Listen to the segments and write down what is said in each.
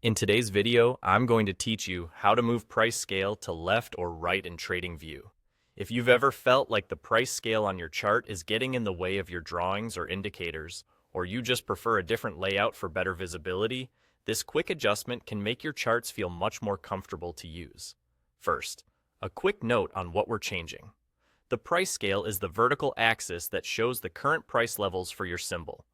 In today's video, I'm going to teach you how to move price scale to left or right in TradingView. If you've ever felt like the price scale on your chart is getting in the way of your drawings or indicators, or you just prefer a different layout for better visibility, this quick adjustment can make your charts feel much more comfortable to use. First, a quick note on what we're changing. The price scale is the vertical axis that shows the current price levels for your symbol.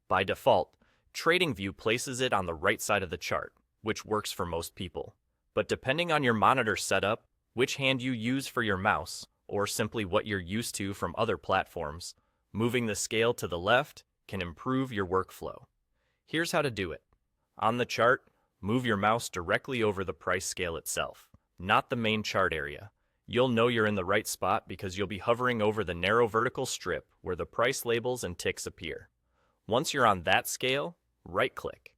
By default, TradingView places it on the right side of the chart, which works for most people. But depending on your monitor setup, which hand you use for your mouse, or simply what you're used to from other platforms, moving the scale to the left can improve your workflow. Here's how to do it. On the chart, move your mouse directly over the price scale itself, not the main chart area. You'll know you're in the right spot because you'll be hovering over the narrow vertical strip where the price labels and ticks appear. Once you're on that scale, right-click.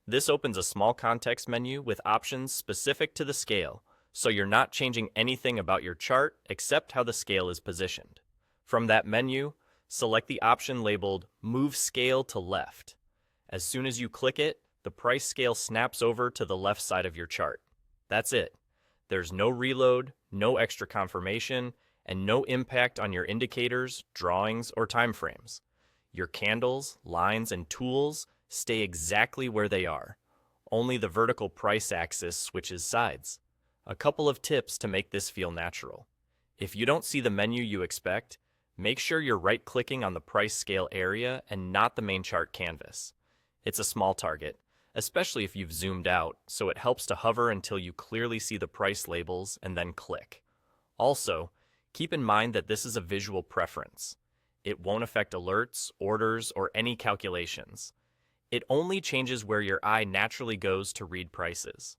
This opens a small context menu with options specific to the scale, so you're not changing anything about your chart except how the scale is positioned. From that menu, select the option labeled Move Scale to Left. As soon as you click it, the price scale snaps over to the left side of your chart. That's it. There's no reload, no extra confirmation, and no impact on your indicators, drawings, or timeframes. Your candles, lines, and tools stay exactly where they are. Only the vertical price axis switches sides. A couple of tips to make this feel natural. If you don't see the menu you expect, make sure you're right-clicking on the price scale area and not the main chart canvas. It's a small target, especially if you've zoomed out, so it helps to hover until you clearly see the price labels and then click. Also, keep in mind that this is a visual preference. It won't affect alerts, orders, or any calculations. It only changes where your eye naturally goes to read prices.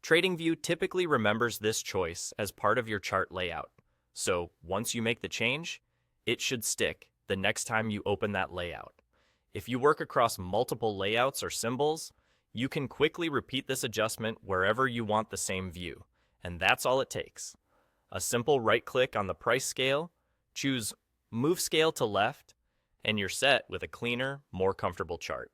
TradingView typically remembers this choice as part of your chart layout, so once you make the change, it should stick the next time you open that layout. If you work across multiple layouts or symbols, you can quickly repeat this adjustment wherever you want the same view, and that's all it takes. A simple right-click on the price scale, choose Move Scale to Left, and you're set with a cleaner, more comfortable chart.